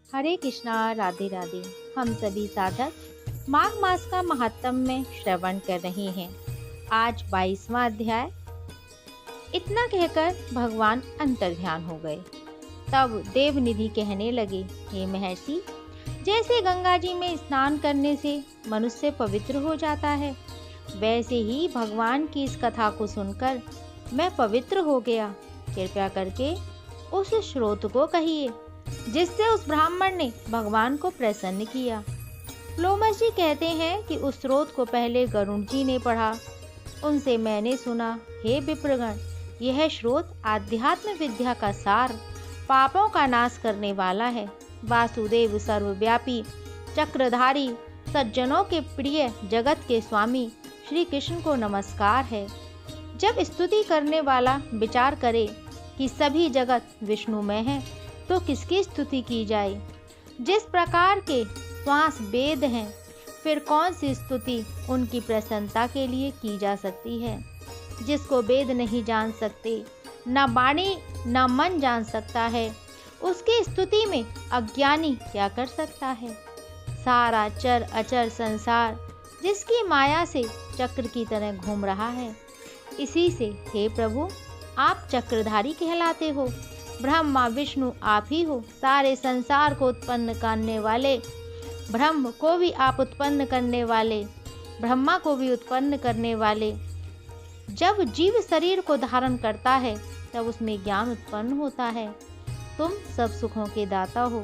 हरे कृष्णा, राधे राधे। हम सभी साधक माघ मास का महात्म में श्रवण कर रहे हैं। आज 22वां अध्याय। इतना कहकर भगवान अंतर्ध्यान हो गए। तब देवनिधि कहने लगे, हे महर्षि, जैसे गंगा जी में स्नान करने से मनुष्य पवित्र हो जाता है, वैसे ही भगवान की इस कथा को सुनकर मैं पवित्र हो गया। कृपया करके उस श्रोत को कहिए जिससे उस ब्राह्मण ने भगवान को प्रसन्न किया। लोमश जी कहते हैं कि उस स्रोत को पहले गरुड़ जी ने पढ़ा। उनसे मैंने सुना, हे विप्रगण, यह स्रोत आध्यात्म विद्या का सार, पापों का नाश करने वाला है। वासुदेव सर्वव्यापी, चक्रधारी, सज्जनों के प्रिय, जगत के स्वामी श्री कृष्ण को नमस्कार है। जब स्तुति करने वाला विचार करे कि सभी जगत विष्णुमय है, तो किसकी स्तुति की जाए। जिस प्रकार के श्वास वेद हैं, फिर कौन सी स्तुति उनकी प्रसन्नता के लिए की जा सकती है। जिसको वेद नहीं जान सकते, न वाणी न मन जान सकता है, उसकी स्तुति में अज्ञानी क्या कर सकता है। सारा चर अचर संसार जिसकी माया से चक्र की तरह घूम रहा है, इसी से हे प्रभु आप चक्रधारी कहलाते हो। ब्रह्मा विष्णु आप ही हो। सारे संसार को उत्पन्न करने वाले, ब्रह्म को भी आप उत्पन्न करने वाले, ब्रह्मा को भी उत्पन्न करने वाले। जब जीव शरीर को धारण करता है, तब उसमें ज्ञान उत्पन्न होता है। तुम सब सुखों के दाता हो,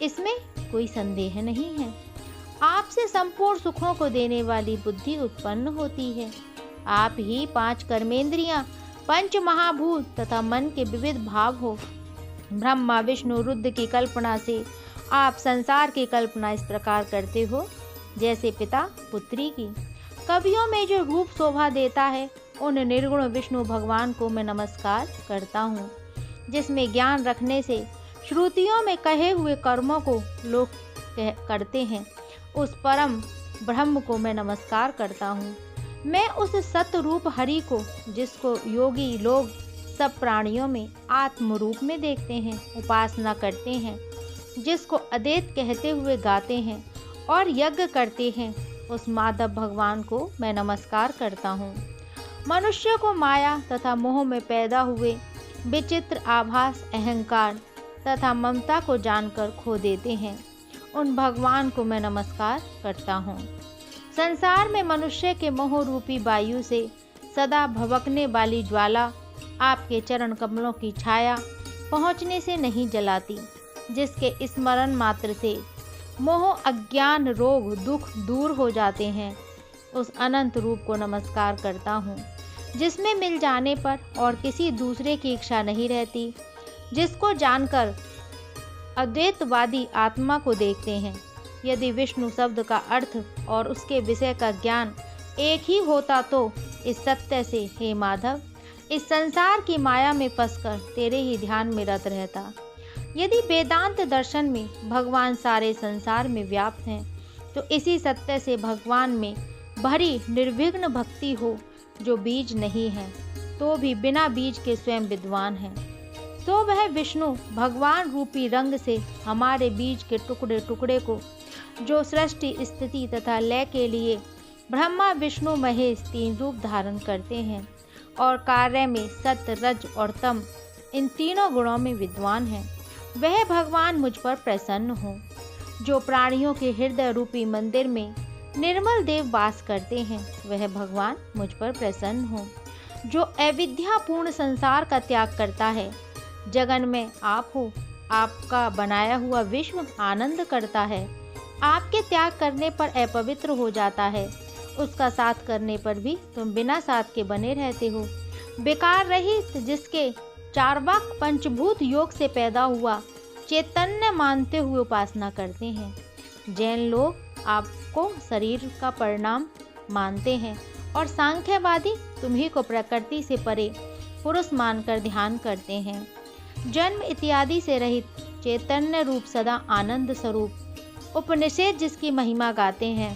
इसमें कोई संदेह नहीं है। आपसे संपूर्ण सुखों को देने वाली बुद्धि उत्पन्न होती है। आप ही 5 कर्मेंद्रियां, पंच महाभूत तथा मन के विविध भाव हो। ब्रह्मा विष्णु रुद्र की कल्पना से आप संसार की कल्पना इस प्रकार करते हो, जैसे पिता पुत्री की। कवियों में जो रूप शोभा देता है, उन निर्गुण विष्णु भगवान को मैं नमस्कार करता हूँ। जिसमें ज्ञान रखने से श्रुतियों में कहे हुए कर्मों को लोग करते हैं, उस परम ब्रह्म को मैं नमस्कार करता हूँ। मैं उस सत्य रूप हरि को, जिसको योगी लोग सब प्राणियों में आत्म रूप में देखते हैं, उपासना करते हैं, जिसको अद्वैत कहते हुए गाते हैं और यज्ञ करते हैं, उस माधव भगवान को मैं नमस्कार करता हूँ। मनुष्य को माया तथा मोह में पैदा हुए विचित्र आभास, अहंकार तथा ममता को जानकर खो देते हैं, उन भगवान को मैं नमस्कार करता हूँ। संसार में मनुष्य के मोह रूपी वायु से सदा भभकने वाली ज्वाला आपके चरण कमलों की छाया पहुँचने से नहीं जलाती। जिसके स्मरण मात्र से मोह, अज्ञान, रोग, दुख दूर हो जाते हैं, उस अनंत रूप को नमस्कार करता हूँ। जिसमें मिल जाने पर और किसी दूसरे की इच्छा नहीं रहती, जिसको जानकर अद्वैतवादी आत्मा को देखते हैं। यदि विष्णु शब्द का अर्थ और उसके विषय का ज्ञान एक ही होता, तो इस सत्य से हे माधव इस संसार की माया में फंसकर तेरे ही ध्यान में रत रहता। यदि वेदांत दर्शन में भगवान सारे संसार में व्याप्त हैं, तो इसी सत्य से भगवान में भरी निर्विघ्न भक्ति हो, जो बीज नहीं है तो भी बिना बीज के स्वयं विद्वान है, तो वह विष्णु भगवान रूपी रंग से हमारे बीज के टुकड़े टुकड़े को, जो सृष्टि स्थिति तथा लय के लिए ब्रह्मा विष्णु महेश 3 रूप धारण करते हैं और कार्य में सत्य, रज और तम, इन तीनों गुणों में विद्वान है, वह भगवान मुझ पर प्रसन्न हो। जो प्राणियों के हृदय रूपी मंदिर में निर्मल देव वास करते हैं, वह भगवान मुझ पर प्रसन्न हो। जो अविद्यापूर्ण संसार का त्याग करता है, जगन में आप हो, आपका बनाया हुआ विश्व आनंद करता है। आपके त्याग करने पर अपवित्र हो जाता है, उसका साथ करने पर भी तुम बिना साथ के बने रहते हो। बेकार रहित जिसके चार्वाक पंचभूत योग से पैदा हुआ चैतन्य मानते हुए उपासना करते हैं। जैन लोग आपको शरीर का परिणाम मानते हैं और सांख्यवादी तुम्ही को प्रकृति से परे पुरुष मानकर ध्यान करते हैं। जन्म इत्यादि से रहित चैतन्य रूप सदा आनंद स्वरूप उपनिषद जिसकी महिमा गाते हैं।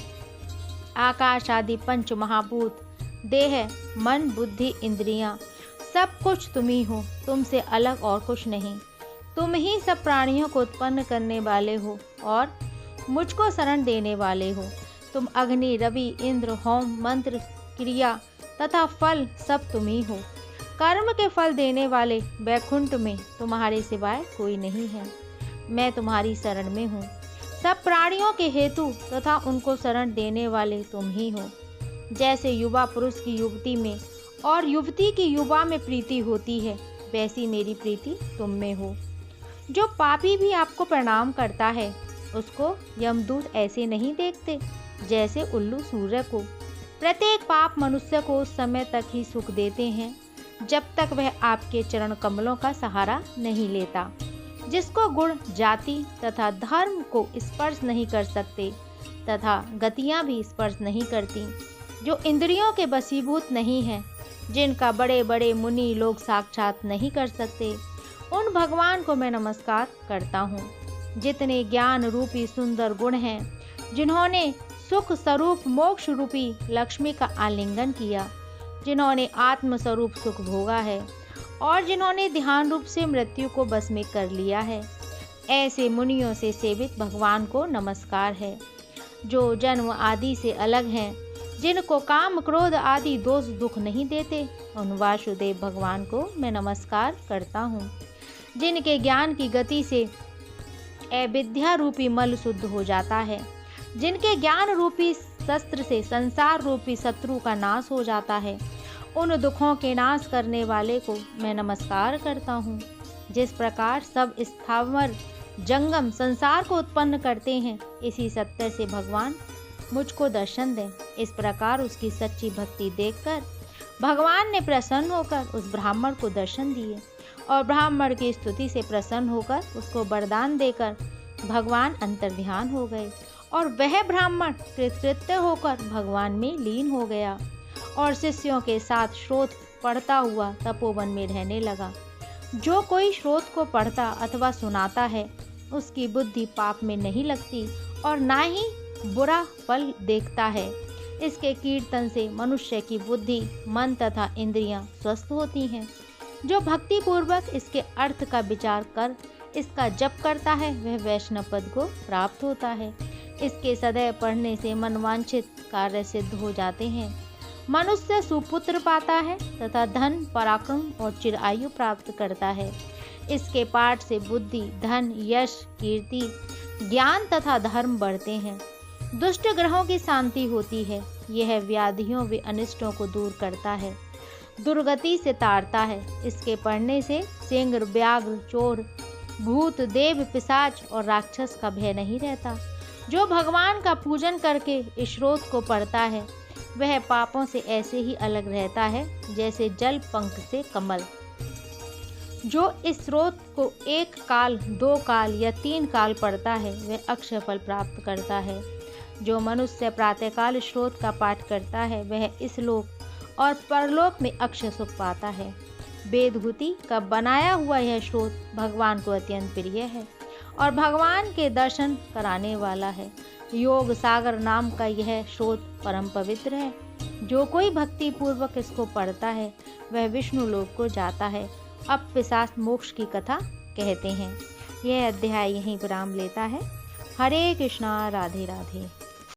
आकाश आदि पंच महाभूत, देह, मन, बुद्धि, इंद्रियां, सब कुछ तुम ही हो, तुमसे अलग और कुछ नहीं। तुम ही सब प्राणियों को उत्पन्न करने वाले हो और मुझको शरण देने वाले हो। तुम अग्नि, रवि, इंद्र, होम, मंत्र, क्रिया तथा फल सब तुम ही हो। कर्म के फल देने वाले वैकुंठ में तुम्हारे सिवाय कोई नहीं है। मैं तुम्हारी शरण में हूँ। सब प्राणियों के हेतु तथा उनको शरण देने वाले तुम ही हो। जैसे युवा पुरुष की युवती में और युवती की युवा में प्रीति होती है, वैसी मेरी प्रीति तुम में हो। जो पापी भी आपको प्रणाम करता है, उसको यमदूत ऐसे नहीं देखते जैसे उल्लू सूर्य को। प्रत्येक पाप मनुष्य को उस समय तक ही सुख देते हैं जब तक वह आपके चरण कमलों का सहारा नहीं लेता। जिसको गुण, जाति तथा धर्म को स्पर्श नहीं कर सकते तथा गतियां भी स्पर्श नहीं करती, जो इंद्रियों के वशीभूत नहीं है, जिनका बड़े बड़े मुनि लोग साक्षात नहीं कर सकते, उन भगवान को मैं नमस्कार करता हूँ। जितने ज्ञान रूपी सुंदर गुण हैं, जिन्होंने सुख स्वरूप मोक्ष रूपी लक्ष्मी का आलिंगन किया, जिन्होंने आत्म स्वरूप सुख भोगा है और जिन्होंने ध्यान रूप से मृत्यु को बस में कर लिया है, ऐसे मुनियों से सेवित भगवान को नमस्कार है। जो जन्म आदि से अलग हैं, जिनको काम क्रोध आदि दोष दुख नहीं देते, उन वासुदेव भगवान को मैं नमस्कार करता हूँ। जिनके ज्ञान की गति से अविद्या रूपी मल शुद्ध हो जाता है, जिनके ज्ञान रूपी शस्त्र से संसार रूपी शत्रु का नाश हो जाता है, उन दुखों के नाश करने वाले को मैं नमस्कार करता हूँ। जिस प्रकार सब स्थावर जंगम संसार को उत्पन्न करते हैं, इसी सत्य से भगवान मुझको दर्शन दें। इस प्रकार उसकी सच्ची भक्ति देखकर भगवान ने प्रसन्न होकर उस ब्राह्मण को दर्शन दिए और ब्राह्मण की स्तुति से प्रसन्न होकर उसको वरदान देकर भगवान अंतर्ध्यान हो गए और वह ब्राह्मण कृतकृत्य होकर भगवान में लीन हो गया और शिष्यों के साथ श्रोत पढ़ता हुआ तपोवन में रहने लगा। जो कोई श्रोत को पढ़ता अथवा सुनाता है, उसकी बुद्धि पाप में नहीं लगती और ना ही बुरा फल देखता है। इसके कीर्तन से मनुष्य की बुद्धि, मन तथा इंद्रियां स्वस्थ होती हैं। जो भक्ति पूर्वक इसके अर्थ का विचार कर इसका जप करता है, वह वैष्णव पद को प्राप्त होता है। इसके सदैव पढ़ने से मनवांछित कार्य सिद्ध हो जाते हैं। मनुष्य सुपुत्र पाता है तथा धन, पराक्रम और चिरायु प्राप्त करता है। इसके पाठ से बुद्धि, धन, यश, कीर्ति, ज्ञान तथा धर्म बढ़ते हैं। दुष्ट ग्रहों की शांति होती है। यह व्याधियों व अनिष्टों को दूर करता है, दुर्गति से तारता है। इसके पढ़ने से सिंह, व्याघ्र, चोर, भूत, देव, पिशाच और राक्षस का भय नहीं रहता। जो भगवान का पूजन करके इस स्रोत को पढ़ता है, वह पापों से ऐसे ही अलग रहता है जैसे जल पंख से कमल। जो इस स्रोत को 1 काल, 2 काल या 3 काल पढ़ता है, वह अक्षय फल प्राप्त करता है। जो मनुष्य प्रातःकाल स्रोत का पाठ करता है, वह इस लोक और परलोक में अक्षय सुख पाता है। वेदभूति का बनाया हुआ यह स्रोत भगवान को अत्यंत प्रिय है और भगवान के दर्शन कराने वाला है। योग सागर नाम का यह स्रोत परम पवित्र है। जो कोई भक्ति पूर्वक इसको पढ़ता है, वह विष्णु लोक को जाता है। अब पिशाच मोक्ष की कथा कहते हैं। यह अध्याय यहीं विराम लेता है। हरे कृष्णा, राधे राधे।